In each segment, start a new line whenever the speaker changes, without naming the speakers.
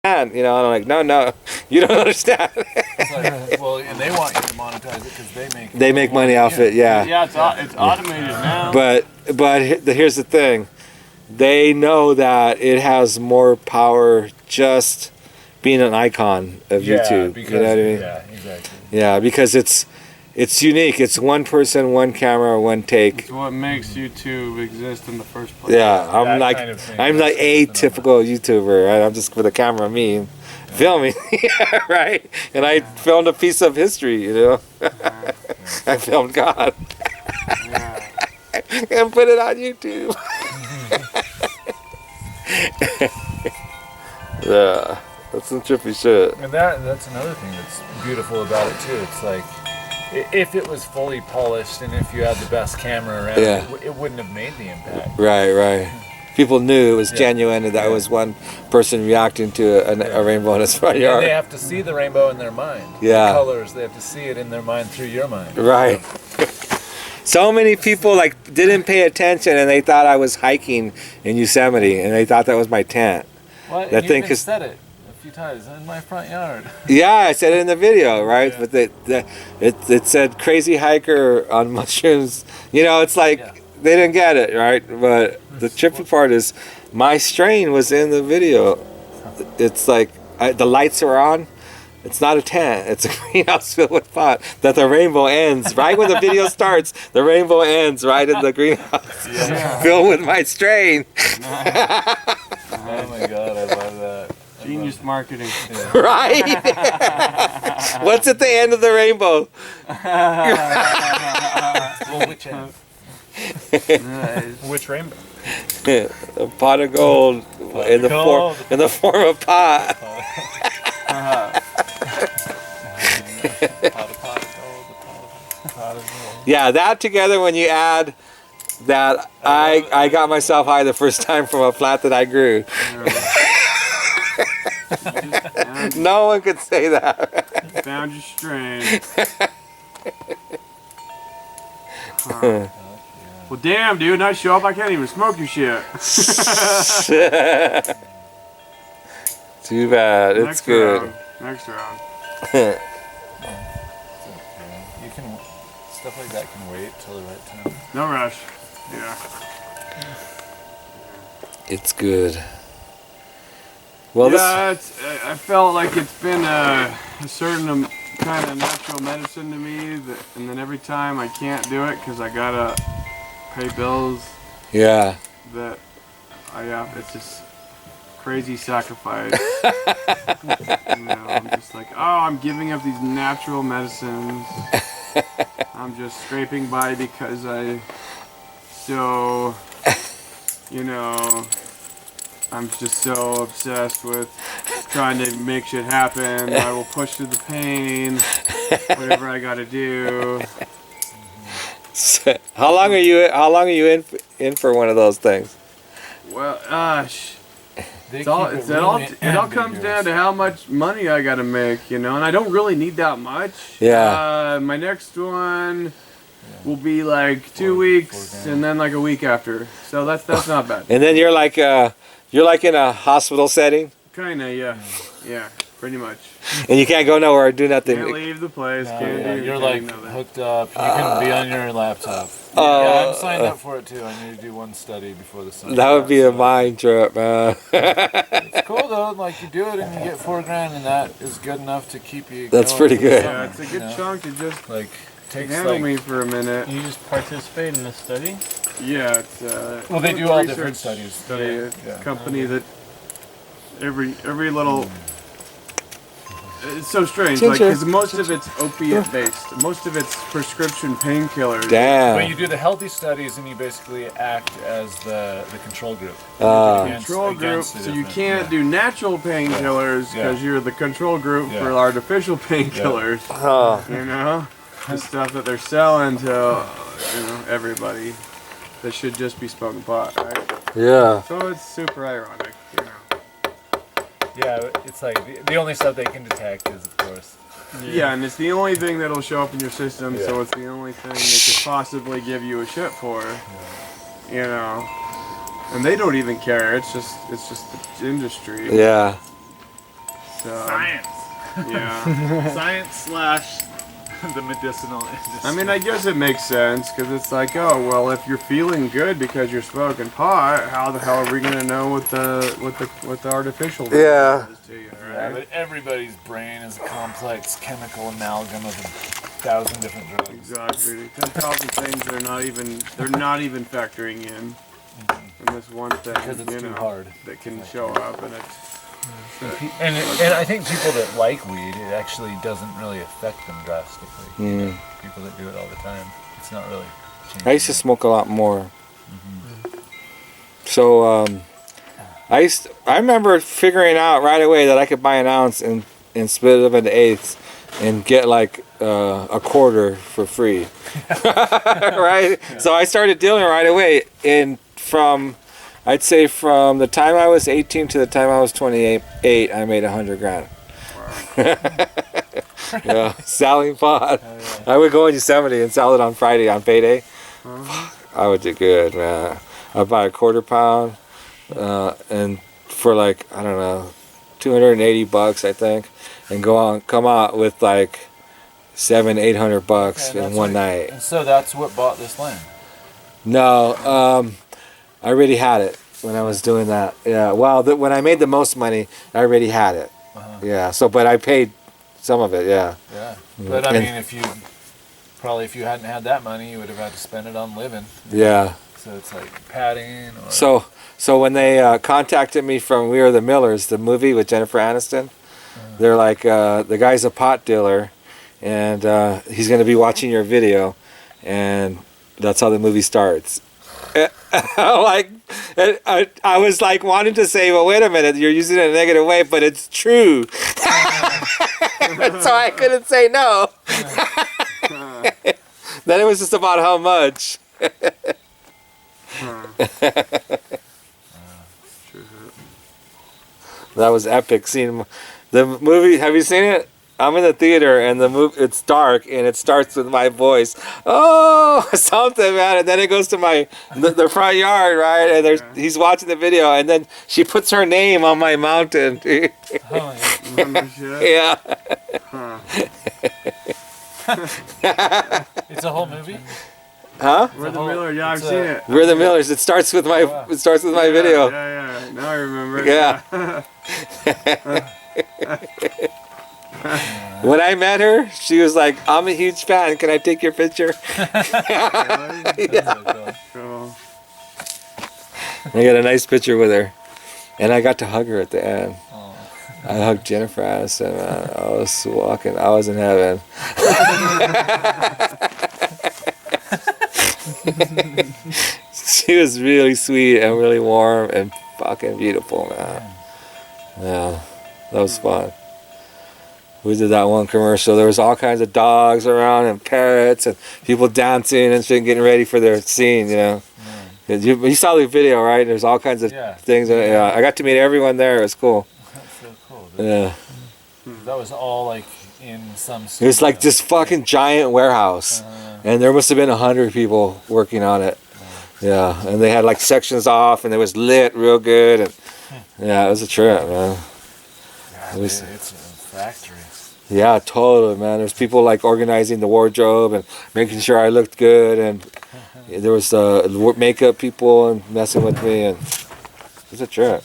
And, you know, and I'm like, no, you don't understand.
Like, well, and they want you to monetize it because
they make money off it, yeah.
Yeah, it's automated now.
But here's the thing. They know that it has more power just being an icon of YouTube.
Because,
you know what I mean?
Yeah, exactly.
Yeah, because it's unique. It's one person, one camera, one take.
It's what makes YouTube exist in the first place.
Yeah, I'm like a typical YouTuber, right? I'm just with a camera, me, filming, right? And I filmed a piece of history, you know. I filmed God. And put it on YouTube. Yeah, that's some trippy shit.
And that's another thing that's beautiful about it too. It's like, if it was fully polished and if you had the best camera around, it wouldn't have made the impact.
Right. People knew it was genuine and that was one person reacting to a rainbow in his front yard.
And they have to see the rainbow in their mind.
Yeah.
The colors, they have to see it in their mind through your mind.
Right. So many people like didn't pay attention and they thought I was hiking in Yosemite and they thought that was my tent.
Well,
that
you
thing
even said it a few times in my front yard.
Yeah, I said it in the video, right? But it said crazy hiker on mushrooms. You know, it's like they didn't get it, right? But the trippy part is my strain was in the video. It's like the lights are on. It's not a tent. It's a greenhouse filled with pot. That the rainbow ends right when the video starts. The rainbow ends right in the greenhouse, filled with my strain.
Oh my God, I love that.
Genius marketing.
Right? What's at the end of the rainbow?
Well, which end? Which rainbow?
A pot of gold in the form of pot. Yeah, that together when you add that I got myself high the first time from a plant that I grew. No one could say that.
Found your strain. Well, damn, dude, nice show up. I can't even smoke your shit.
Too bad. It's good.
Next round.
You can stuff like that can wait till the right time.
No rush. Yeah.
It's good. Well,
yeah, I felt like it's been a certain kind of natural medicine to me, and then every time I can't do it because I gotta pay bills.
Yeah.
That it's just crazy sacrifice. You know, I'm just like, I'm giving up these natural medicines. I'm just scraping by because I'm just so obsessed with trying to make shit happen. I will push through the pain, whatever I gotta do.
So, how long are you in for one of those things?
Well, it all comes down to how much money I gotta make, you know, and I don't really need that much.
Yeah.
My next one will be like 2 weeks, and then like a week after. So that's not bad.
And then you're like in a hospital setting.
Kinda, yeah, pretty much.
And you can't go nowhere or do nothing.
Can't leave the place.
You're like hooked up. You can be on your laptop. I'm signed up for it too. I need to do one study before the summer.
That would be a mind trip, man.
It's cool though. Like you do it and you get $4,000, and that is good enough to keep you.
That's
going.
pretty good.
Yeah, it's a good chunk to just
like
handle me for a minute.
You just participate in the study?
Yeah, it's
well, they do all different studies.
Company that every little. It's so strange, like, because most of it's opiate based. Most of it's prescription painkillers.
Damn.
But you do the healthy studies and you basically act as the control group.
Control group, so you can't do natural painkillers because you're the control group for artificial painkillers. You know? The stuff that they're selling to, everybody that should just be smoking pot, right?
Yeah.
So it's super ironic, you know.
Yeah, it's like the only stuff they can detect is, of course.
Yeah, and it's the only thing that'll show up in your system, so it's the only thing they could possibly give you a shit for. You know. And they don't even care. It's just the industry.
Yeah.
Science.
Yeah.
Science slash the medicinal industry.
I mean, I guess it makes sense because it's like, oh well, if you're feeling good because you're smoking pot, how the hell are we gonna know what the artificial
Yeah.
is to you,
Yeah,
right?
but everybody's brain is a complex chemical amalgam of 1,000 different drugs.
Exactly. 10,000 things they're not even factoring in this one thing.
Because it's too hard.
That can show up and it's.
And I think people that like weed, it actually doesn't really affect them drastically. People that do it all the time, it's not really changing.
I used to smoke a lot more. So I remember figuring out right away that I could buy an ounce and split it up into eighths and get like a quarter for free. Right? Yeah. So I started dealing right away. I'd say from the time I was 18 to the time I was 28, I made $100 grand. Wow. Yeah, selling pot. Oh, yeah. I would go in Yosemite and sell it on Friday on payday. I would do good, man. I'd buy a quarter pound, and for like, I don't know, $280, I think, and come out with like $700-800 in one night.
And so that's what bought this land.
No, I already had it when I was doing that. Yeah, well, when I made the most money, I already had it. Yeah, so, but I paid some of it, yeah. Yeah,
but I mean, if you hadn't had that money, you would have had to spend it on living.
Yeah.
So it's like padding. Or...
So when they contacted me from We Are the Millers, the movie with Jennifer Aniston, they're like, the guy's a pot dealer, and he's going to be watching your video, and that's how the movie starts. Like, I was like wanting to say, well, wait a minute, you're using it in a negative way, but it's true. So I couldn't say no. Then it was just about how much. That was epic. Seeing the movie. Have you seen it? I'm in the theater and the movie. It's dark and it starts with my voice. Oh, something, man! And then it goes to the front yard, right? And he's watching the video, and then she puts her name on my mountain.
Oh, yeah.
Yeah.
Huh.
It's a whole movie.
Huh?
We're the Millers. Yeah, I've seen it.
We're the Millers. It starts with my video.
Yeah. Now I remember.
Yeah. When I met her, she was like, "I'm a huge fan. Can I take your picture?" Yeah.
Cool.
I got a nice picture with her, and I got to hug her at the end. I hugged Jennifer Aniston, man. I was in heaven. She was really sweet and really warm and fucking beautiful, man. Yeah, that was fun. We did that one commercial. There was all kinds of dogs around and parrots and people dancing and shit, getting ready for their scene, you know. You saw the video, right? There's all kinds of things. Yeah, I got to meet everyone there. It was cool.
That's so cool.
Yeah.
That was all like in some
studio. It was like this fucking giant warehouse. And there must have been 100 people working on it. Yeah, and they had like sections off and it was lit real good. And yeah, it was a trip, man.
It's a factory.
Yeah, totally, man. There's people like organizing the wardrobe and making sure I looked good, and there was makeup people and messing with me, and it was a trip.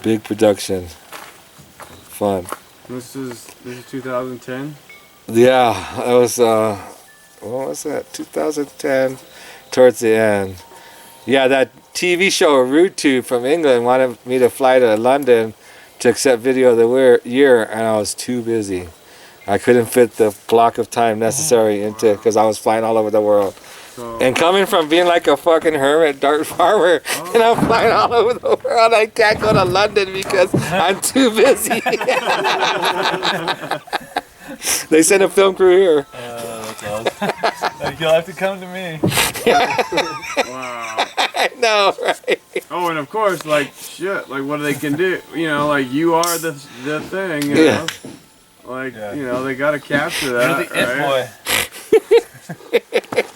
Big production, fun.
This is 2010.
Yeah, that was what was that? 2010, towards the end. Yeah, that TV show Root Tube from England wanted me to fly to London to accept video of the year, and I was too busy. I couldn't fit the block of time necessary into, because I was flying all over the world. And coming from being like a fucking hermit dart farmer, and I'm flying all over the world, I can't go to London because I'm too busy. They sent a film crew here.
That's awesome. You'll have to come to me.
Wow.
I know, right?
Oh, and of course, like, shit, like, what they can do, you know, like, you are the thing, you know? Like, you know, they gotta capture that,
You're the
it boy.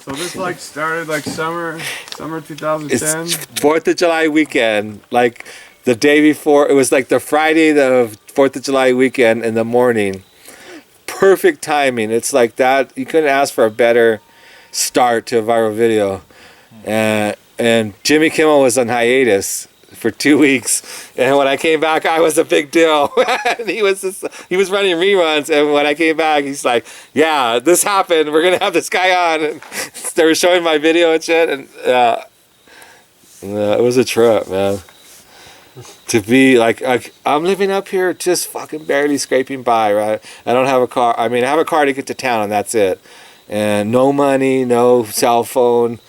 So this, like, started, like, summer 2010?
It's 4th of July weekend, like, the day before. It was like the Friday, the 4th of July weekend in the morning. Perfect timing. It's like that. You couldn't ask for a better start to a viral video. And Jimmy Kimmel was on hiatus for 2 weeks, and when I came back, I was a big deal. And he was running reruns, and when I came back, he's like, "Yeah, this happened. We're gonna have this guy on." And they were showing my video and shit, and it was a trip, man. To be like I'm living up here, just fucking barely scraping by, right? I don't have a car. I mean, I have a car to get to town, and that's it. And no money, no cell phone.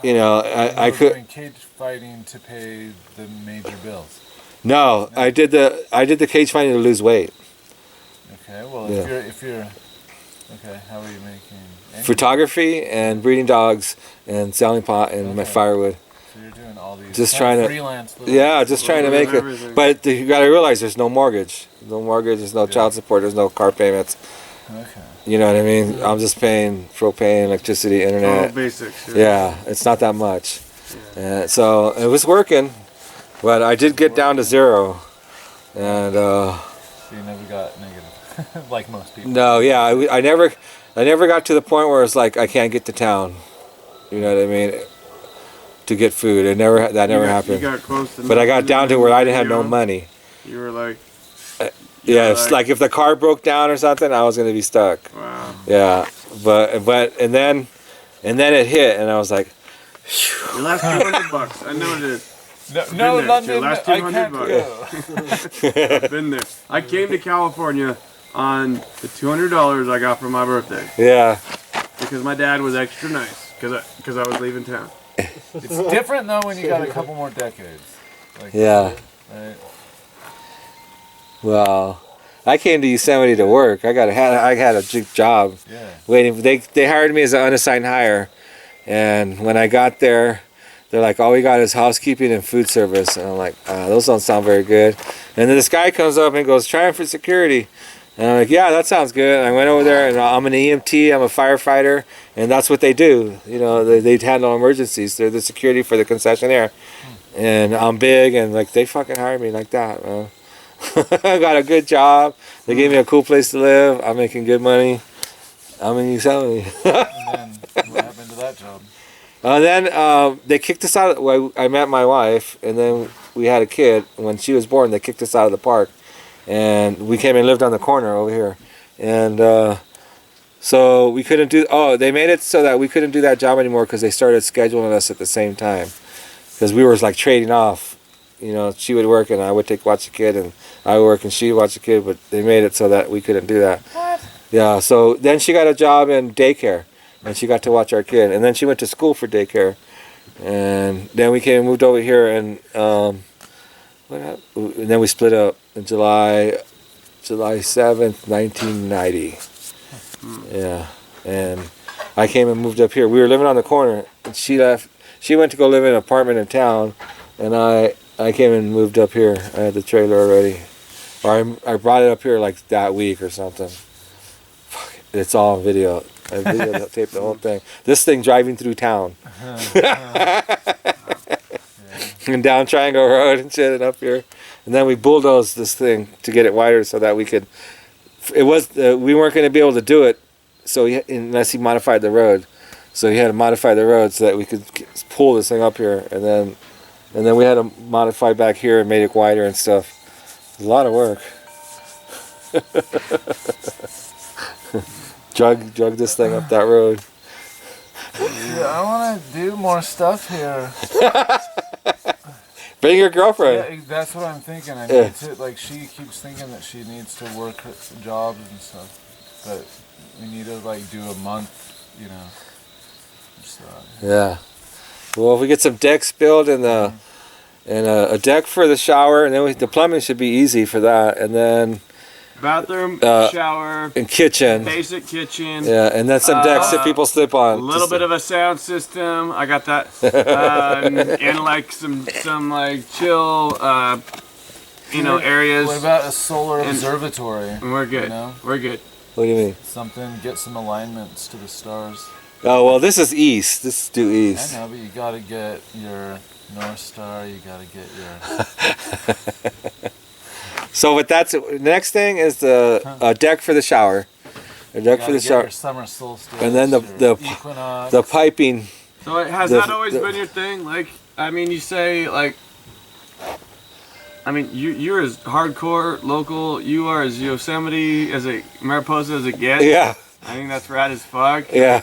You know, I could
doing cage fighting to pay the major bills.
No, I did the cage fighting to lose weight.
Okay, well,
Yeah.
if you're okay, how are you making?
Photography and breeding dogs and selling pot and my firewood.
So you're doing all these.
Just
kind
trying
of
to
freelance.
Yeah, just trying to make
everything.
it. But you got to realize there's no mortgage. No mortgage. There's no child support. There's no car payments.
Okay.
You know what I mean? I'm just paying propane, electricity,
All
internet.
basics.
Yeah, it's not that much. So it was working, but I did get down to 0. And
So you never got negative, like most people.
no, yeah, I never got to the point where it's like I can't get to town. You know what I mean? To get food, that never happened.
You got close to
But I got down to where I didn't have no
video.
money.
You were like,
Yeah, it's like if the car broke down or something, I was gonna be stuck.
wow.
Yeah, but and then it hit, and I was like,
Your last $200. I know it is.
No,
Been there.
London.
Your last
I
200
can't
bucks.
go.
I've been there. I came to California on the $200 I got for my birthday
yeah,
because my dad was extra nice because I was leaving town.
It's different though when you got a couple more decades. Like,
yeah.
Right.
Well, I came to Yosemite to work. I had a job
Yeah.
waiting. They hired me as an unassigned hire, and when I got there, they're like, all we got is housekeeping and food service. And I'm like, those don't sound very good. And then this guy comes up and goes, try him for security. And I'm like, yeah, that sounds good. And I went over there, and I'm an EMT, I'm a firefighter, and that's what they do. You know, they handle emergencies. They're the security for the concessionaire. And I'm big, and like they fucking hired me like that, man. I got a good job. They gave me a cool place to live. I'm making good money. I'm in Yosemite.
And then what happened to that job?
And then they kicked us out. Well, I met my wife, and then we had a kid. When she was born, they kicked us out of the park, and we came and lived on the corner over here. And so we couldn't do. Oh, they made it so that we couldn't do that job anymore because they started scheduling us at the same time. Because we were like trading off. You know, she would work and I would watch the kid, and I would work and she would watch the kid. But they made it so that we couldn't do that.
What?
Yeah. So then she got a job in daycare. And she got to watch our kid. And then she went to school for daycare. And then we came and moved over here. And what happened? And then we split up in July 7th, 1990. Yeah. And I came and moved up here. We were living on the corner. And she left. She went to go live in an apartment in town. And I came and moved up here. I had the trailer already. Or I brought it up here like that week or something. Fuck, it's all on video. I videotaped the whole thing. This thing driving through town. And down Triangle Road and shit, and up here. And then we bulldozed this thing to get it wider so that we could. We weren't going to be able to do it, so unless he modified the road. So he had to modify the road so that we could pull this thing up here, and then we had to modify back here and made it wider and stuff. It was a lot of work. Drug this thing up that road.
Yeah, I want to do more stuff here.
Bring your girlfriend.
Yeah, that's what I'm thinking. I need to, like, she keeps thinking that she needs to work her jobs and stuff, but we need to like do a month, you know. So,
Yeah. Well, if we get some decks built and a deck for the shower, and then the plumbing should be easy for that, and then
Bathroom, shower,
and kitchen.
basic kitchen.
Yeah, and then some decks that people sleep on.
A little bit of a sound system. I got that. And like some like chill, areas.
what about a solar observatory?
And we're good.
You know?
We're good.
What do you mean?
Something, get some alignments to the stars.
Oh well, this is east. This is due east.
I know, but you gotta get your North Star. You gotta get your.
So, but that's the next thing is the deck for the shower. A deck for the shower.
Your summer solstice,
and then
equinox.
the piping.
So has that always been your thing? Like, I mean, you say like. I mean, you're as hardcore local. You are as Yosemite as a Mariposa as it gets.
Yeah.
I think that's rad as fuck.
Yeah.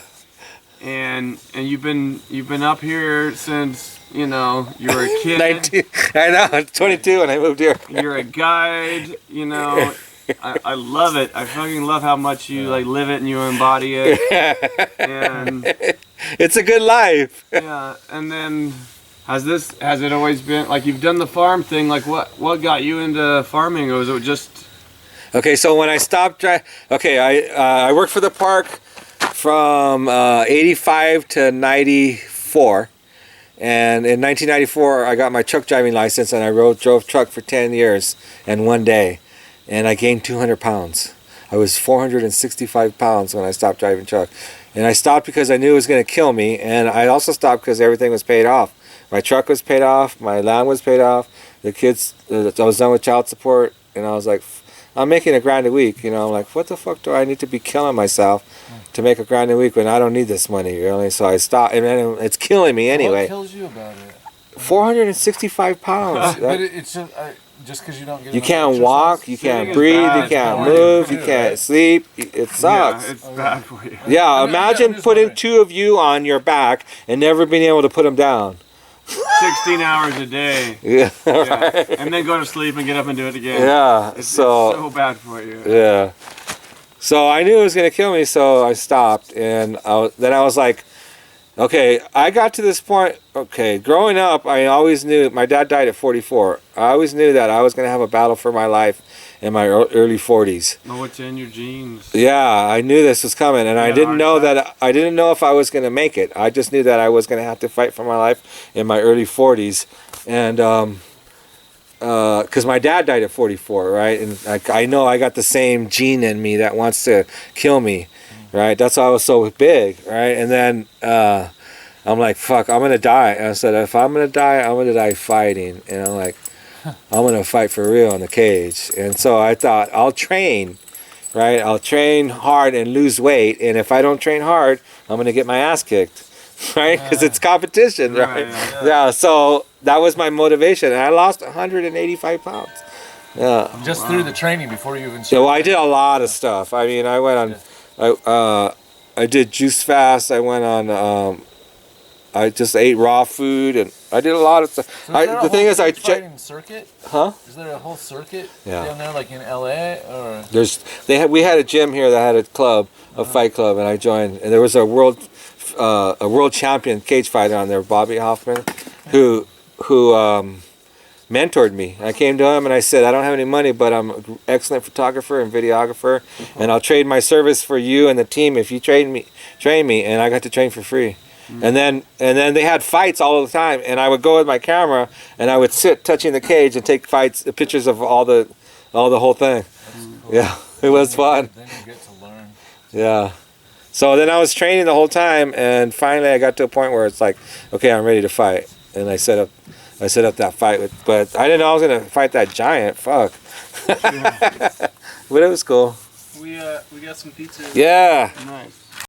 And you've been up here since you were a kid.
19. I know. I'm 22 when I moved here.
You're a guide. I love it. I fucking love how much you like live it and you embody it. And
it's a good life.
Yeah. And then. Has it always been like you've done the farm thing? Like what got you into farming, or was it just?
Okay, so when I stopped driving, I worked for the park from 85 to 94, and in 1994 I got my truck driving license, and I drove truck for 10 years and one day, and I gained 200 pounds. I was 465 pounds when I stopped driving truck, and I stopped because I knew it was going to kill me, and I also stopped because everything was paid off. My truck was paid off, my land was paid off, the kids, I was done with child support, and I was like, I'm making $1,000 a week, I'm like, what the fuck do I need to be killing myself to make $1,000 a week when I don't need this money, really? So I stopped, and it's killing me anyway.
What kills you about it?
465 pounds.
But it's just because you don't get.
You can't walk, you can't breathe, you can't move, you can't sleep. It sucks.
Yeah, it's bad for you.
Yeah, imagine putting two of you on your back and never being able to put them down.
16 hours a day.
Yeah.
Right. And then go to sleep and get up and do it again.
Yeah.
It's so bad for you.
Yeah. So I knew it was going to kill me, so I stopped. And then I was like, okay, I got to this point. Okay, growing up, I always knew, my dad died at 44. I always knew that I was going to have a battle for my life in my early 40s.
Oh, it's in your genes.
Yeah, I knew this was coming, and I didn't know if I was going to make it. I just knew that I was going to have to fight for my life in my early 40s, and because my dad died at 44, right? And I know I got the same gene in me that wants to kill me, right? That's why I was so big, right? And then I'm like, fuck, I'm gonna die. And I said, if I'm gonna die fighting, and I'm like, I'm going to fight for real in the cage. And so I thought, I'll train, right? I'll train hard and lose weight. And if I don't train hard, I'm going to get my ass kicked, right? Because it's competition, right? Yeah, so that was my motivation. And I lost 185 pounds. Yeah.
Just through the training before you even started?
Yeah, well, I did a lot of stuff. I mean, I went on, I did juice fast. I went on, I just ate raw food, and I did a lot of stuff.
So
the thing is, I checked.
Circuit?
Huh?
Is there a whole circuit
Yeah.
down there, like in LA, or?
We had a gym here that had a club, a fight club, and I joined. And there was a world champion cage fighter on there, Bobby Hoffman, who mentored me. I came to him and I said, I don't have any money, but I'm an excellent photographer and videographer, and I'll trade my service for you and the team if you train me. And I got to train for free. And then they had fights all the time, and I would go with my camera and I would sit touching the cage and take pictures of all the whole thing. Cool. Yeah, it was fun.
Then you get to learn.
Yeah. So then I was training the whole time, and finally I got to a point where it's like, okay, I'm ready to fight, and I set up that fight but I didn't know I was gonna fight that giant. Fuck. But it was cool.
We got some pizza.
Yeah.
Nice.